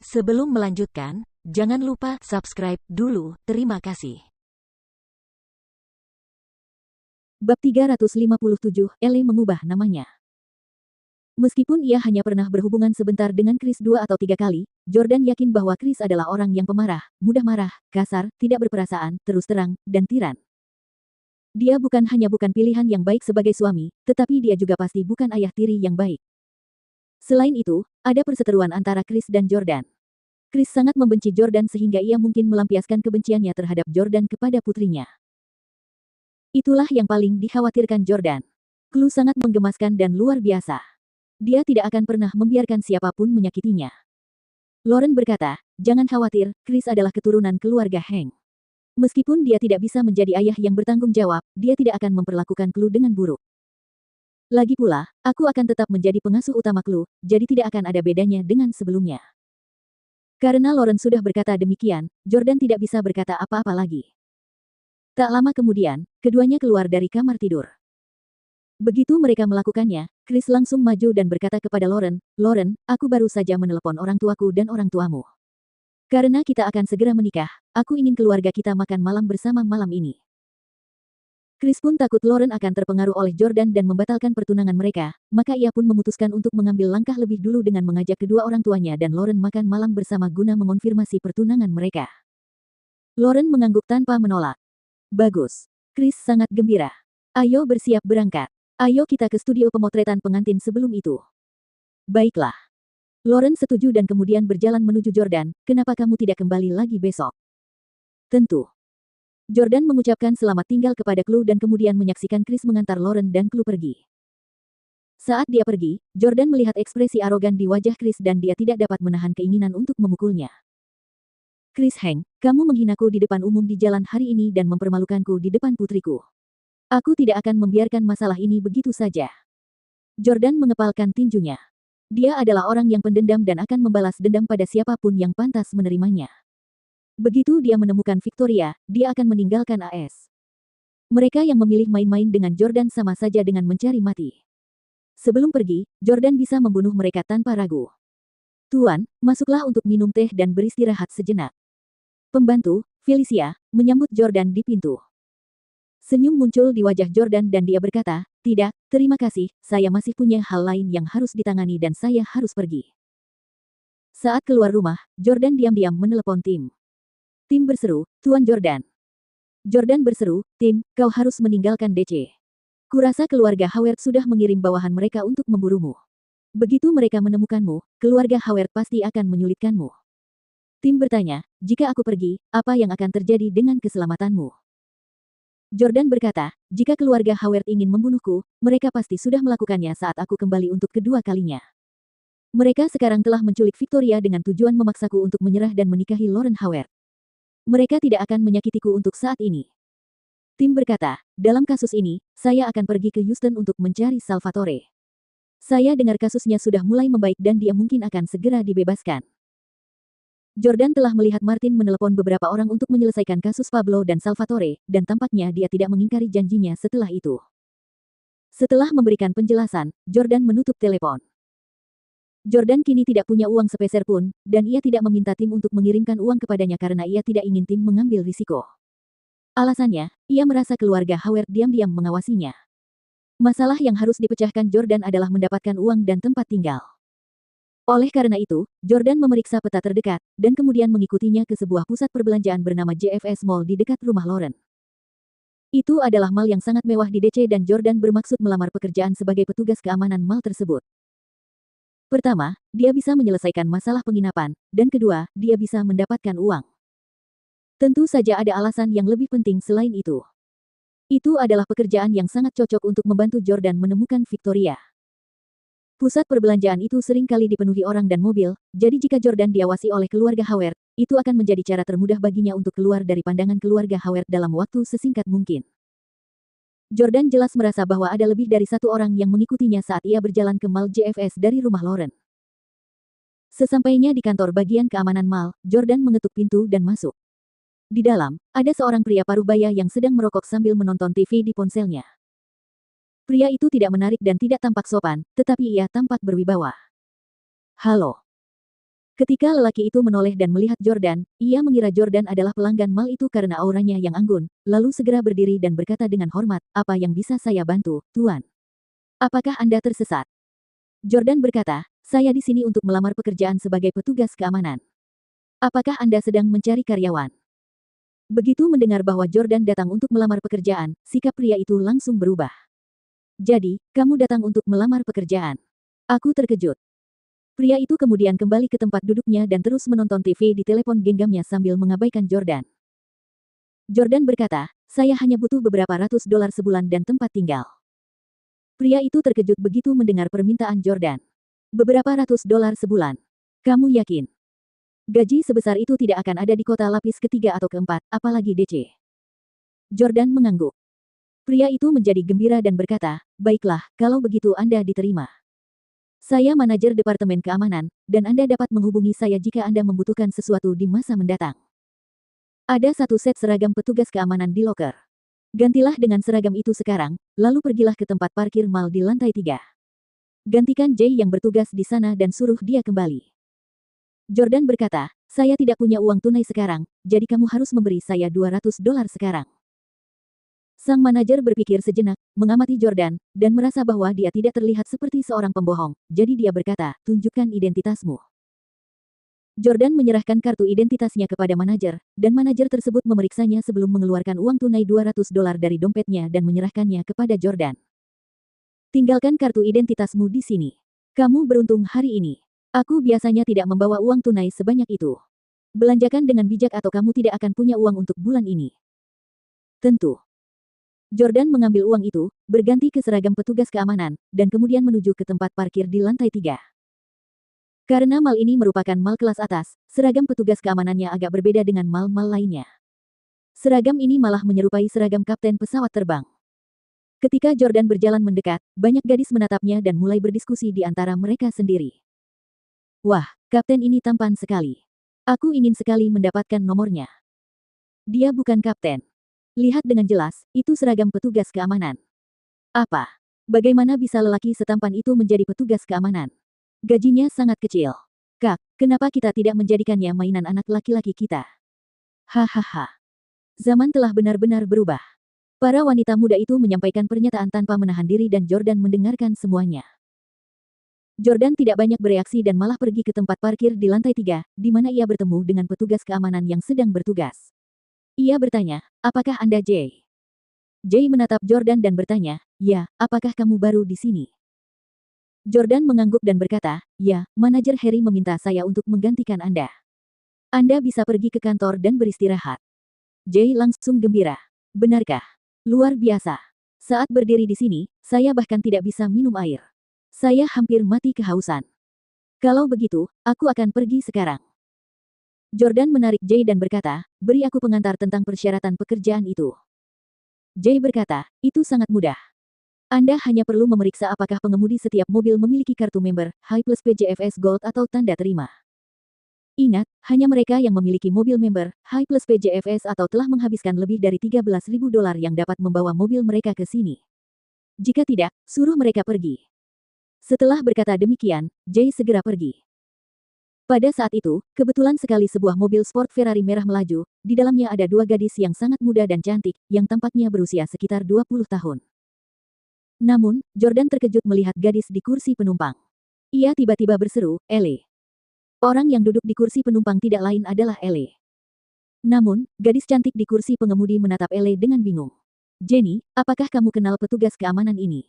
Sebelum melanjutkan, jangan lupa subscribe dulu. Terima kasih. Bab 357, Ellie mengubah namanya. Meskipun ia hanya pernah berhubungan sebentar dengan Chris 2 atau 3 kali, Jordan yakin bahwa Chris adalah orang yang pemarah, mudah marah, kasar, tidak berperasaan, terus terang, dan tiran. Dia bukan hanya bukan pilihan yang baik sebagai suami, tetapi dia juga pasti bukan ayah tiri yang baik. Selain itu, ada perseteruan antara Chris dan Jordan. Chris sangat membenci Jordan sehingga ia mungkin melampiaskan kebenciannya terhadap Jordan kepada putrinya. Itulah yang paling dikhawatirkan Jordan. Chloe sangat menggemaskan dan luar biasa. Dia tidak akan pernah membiarkan siapapun menyakitinya. Lauren berkata, jangan khawatir, Chris adalah keturunan keluarga Hank. Meskipun dia tidak bisa menjadi ayah yang bertanggung jawab, dia tidak akan memperlakukan Chloe dengan buruk. Lagi pula, aku akan tetap menjadi pengasuh utama Chloe, jadi tidak akan ada bedanya dengan sebelumnya. Karena Lauren sudah berkata demikian, Jordan tidak bisa berkata apa-apa lagi. Tak lama kemudian, keduanya keluar dari kamar tidur. Begitu mereka melakukannya, Chris langsung maju dan berkata kepada Lauren, "Lauren, aku baru saja menelepon orang tuaku dan orang tuamu. Karena kita akan segera menikah, aku ingin keluarga kita makan malam bersama malam ini." Chris pun takut Lauren akan terpengaruh oleh Jordan dan membatalkan pertunangan mereka, maka ia pun memutuskan untuk mengambil langkah lebih dulu dengan mengajak kedua orang tuanya dan Lauren makan malam bersama guna mengonfirmasi pertunangan mereka. Lauren mengangguk tanpa menolak. Bagus. Chris sangat gembira. Ayo bersiap berangkat. Ayo kita ke studio pemotretan pengantin sebelum itu. Baiklah. Lauren setuju dan kemudian berjalan menuju Jordan, kenapa kamu tidak kembali lagi besok? Tentu. Jordan mengucapkan selamat tinggal kepada Chloe dan kemudian menyaksikan Chris mengantar Lauren dan Chloe pergi. Saat dia pergi, Jordan melihat ekspresi arogan di wajah Chris dan dia tidak dapat menahan keinginan untuk memukulnya. Chris Hank, kamu menghinaku di depan umum di jalan hari ini dan mempermalukanku di depan putriku. Aku tidak akan membiarkan masalah ini begitu saja. Jordan mengepalkan tinjunya. Dia adalah orang yang pendendam dan akan membalas dendam pada siapapun yang pantas menerimanya. Begitu dia menemukan Victoria, dia akan meninggalkan AS. Mereka yang memilih main-main dengan Jordan sama saja dengan mencari mati. Sebelum pergi, Jordan bisa membunuh mereka tanpa ragu. Tuan, masuklah untuk minum teh dan beristirahat sejenak. Pembantu, Felicia, menyambut Jordan di pintu. Senyum muncul di wajah Jordan dan dia berkata, tidak, terima kasih, saya masih punya hal lain yang harus ditangani dan saya harus pergi. Saat keluar rumah, Jordan diam-diam menelepon Tim. Tim berseru, Tuan Jordan. Jordan berseru, Tim, kau harus meninggalkan DC. Kurasa keluarga Howard sudah mengirim bawahan mereka untuk memburumu. Begitu mereka menemukanmu, keluarga Howard pasti akan menyulitkanmu. Tim bertanya, jika aku pergi, apa yang akan terjadi dengan keselamatanmu? Jordan berkata, jika keluarga Howard ingin membunuhku, mereka pasti sudah melakukannya saat aku kembali untuk kedua kalinya. Mereka sekarang telah menculik Victoria dengan tujuan memaksaku untuk menyerah dan menikahi Lauren Howard. Mereka tidak akan menyakitiku untuk saat ini. Tim berkata, dalam kasus ini, saya akan pergi ke Houston untuk mencari Salvatore. Saya dengar kasusnya sudah mulai membaik dan dia mungkin akan segera dibebaskan. Jordan telah melihat Martin menelepon beberapa orang untuk menyelesaikan kasus Pablo dan Salvatore, dan tampaknya dia tidak mengingkari janjinya setelah itu. Setelah memberikan penjelasan, Jordan menutup telepon. Jordan kini tidak punya uang sepeser pun, dan ia tidak meminta Tim untuk mengirimkan uang kepadanya karena ia tidak ingin Tim mengambil risiko. Alasannya, ia merasa keluarga Howard diam-diam mengawasinya. Masalah yang harus dipecahkan Jordan adalah mendapatkan uang dan tempat tinggal. Oleh karena itu, Jordan memeriksa peta terdekat, dan kemudian mengikutinya ke sebuah pusat perbelanjaan bernama JFS Mall di dekat rumah Lauren. Itu adalah mall yang sangat mewah di DC dan Jordan bermaksud melamar pekerjaan sebagai petugas keamanan mall tersebut. Pertama, dia bisa menyelesaikan masalah penginapan, dan kedua, dia bisa mendapatkan uang. Tentu saja ada alasan yang lebih penting selain itu. Itu adalah pekerjaan yang sangat cocok untuk membantu Jordan menemukan Victoria. Pusat perbelanjaan itu sering kali dipenuhi orang dan mobil, jadi jika Jordan diawasi oleh keluarga Howard, itu akan menjadi cara termudah baginya untuk keluar dari pandangan keluarga Howard dalam waktu sesingkat mungkin. Jordan jelas merasa bahwa ada lebih dari satu orang yang mengikutinya saat ia berjalan ke mall JFS dari rumah Lauren. Sesampainya di kantor bagian keamanan mall, Jordan mengetuk pintu dan masuk. Di dalam, ada seorang pria parubaya yang sedang merokok sambil menonton TV di ponselnya. Pria itu tidak menarik dan tidak tampak sopan, tetapi ia tampak berwibawa. Halo. Ketika lelaki itu menoleh dan melihat Jordan, ia mengira Jordan adalah pelanggan mal itu karena auranya yang anggun, lalu segera berdiri dan berkata dengan hormat, "Apa yang bisa saya bantu, Tuan? Apakah Anda tersesat?" Jordan berkata, "Saya di sini untuk melamar pekerjaan sebagai petugas keamanan. Apakah Anda sedang mencari karyawan?" Begitu mendengar bahwa Jordan datang untuk melamar pekerjaan, sikap pria itu langsung berubah. "Jadi, kamu datang untuk melamar pekerjaan? Aku terkejut." Pria itu kemudian kembali ke tempat duduknya dan terus menonton TV di telepon genggamnya sambil mengabaikan Jordan. Jordan berkata, "Saya hanya butuh beberapa ratus dolar sebulan dan tempat tinggal." Pria itu terkejut begitu mendengar permintaan Jordan. "Beberapa ratus dolar sebulan? Kamu yakin? Gaji sebesar itu tidak akan ada di kota lapis ketiga atau keempat, apalagi DC." Jordan mengangguk. Pria itu menjadi gembira dan berkata, "Baiklah, kalau begitu Anda diterima. Saya manajer Departemen Keamanan, dan Anda dapat menghubungi saya jika Anda membutuhkan sesuatu di masa mendatang. Ada satu set seragam petugas keamanan di loker. Gantilah dengan seragam itu sekarang, lalu pergilah ke tempat parkir mal di lantai 3. Gantikan Jay yang bertugas di sana dan suruh dia kembali." Jordan berkata, "Saya tidak punya uang tunai sekarang, jadi kamu harus memberi saya 200 dolar sekarang." Sang manajer berpikir sejenak, mengamati Jordan, dan merasa bahwa dia tidak terlihat seperti seorang pembohong, jadi dia berkata, "Tunjukkan identitasmu." Jordan menyerahkan kartu identitasnya kepada manajer, dan manajer tersebut memeriksanya sebelum mengeluarkan uang tunai 200 dolar dari dompetnya dan menyerahkannya kepada Jordan. "Tinggalkan kartu identitasmu di sini. Kamu beruntung hari ini. Aku biasanya tidak membawa uang tunai sebanyak itu. Belanjakan dengan bijak atau kamu tidak akan punya uang untuk bulan ini." Tentu. Jordan mengambil uang itu, berganti ke seragam petugas keamanan, dan kemudian menuju ke tempat parkir di lantai 3. Karena mal ini merupakan mal kelas atas, seragam petugas keamanannya agak berbeda dengan mal-mal lainnya. Seragam ini malah menyerupai seragam kapten pesawat terbang. Ketika Jordan berjalan mendekat, banyak gadis menatapnya dan mulai berdiskusi di antara mereka sendiri. "Wah, kapten ini tampan sekali. Aku ingin sekali mendapatkan nomornya. Dia bukan kapten. Lihat dengan jelas, itu seragam petugas keamanan. Apa? Bagaimana bisa lelaki setampan itu menjadi petugas keamanan? Gajinya sangat kecil. Kak, kenapa kita tidak menjadikannya mainan anak laki-laki kita?" Hahaha. Zaman telah benar-benar berubah. Para wanita muda itu menyampaikan pernyataan tanpa menahan diri dan Jordan mendengarkan semuanya. Jordan tidak banyak bereaksi dan malah pergi ke tempat parkir di lantai 3, di mana ia bertemu dengan petugas keamanan yang sedang bertugas. Ia bertanya, "Apakah Anda Jay?" Jay menatap Jordan dan bertanya, "Ya, apakah kamu baru di sini?" Jordan mengangguk dan berkata, "Ya, manajer Harry meminta saya untuk menggantikan Anda. Anda bisa pergi ke kantor dan beristirahat." Jay langsung gembira. "Benarkah? Luar biasa. Saat berdiri di sini, saya bahkan tidak bisa minum air. Saya hampir mati kehausan. Kalau begitu, aku akan pergi sekarang." Jordan menarik Jay dan berkata, "Beri aku pengantar tentang persyaratan pekerjaan itu." Jay berkata, "Itu sangat mudah. Anda hanya perlu memeriksa apakah pengemudi setiap mobil memiliki kartu member, High Plus PJFS Gold atau tanda terima. Ingat, hanya mereka yang memiliki mobil member, High Plus PJFS atau telah menghabiskan lebih dari 13.000 dolar yang dapat membawa mobil mereka ke sini. Jika tidak, suruh mereka pergi." Setelah berkata demikian, Jay segera pergi. Pada saat itu, kebetulan sekali sebuah mobil sport Ferrari merah melaju, di dalamnya ada dua gadis yang sangat muda dan cantik, yang tampaknya berusia sekitar 20 tahun. Namun, Jordan terkejut melihat gadis di kursi penumpang. Ia tiba-tiba berseru, "Ellie." Orang yang duduk di kursi penumpang tidak lain adalah Ellie. Namun, gadis cantik di kursi pengemudi menatap Ellie dengan bingung. "Jenny, apakah kamu kenal petugas keamanan ini?"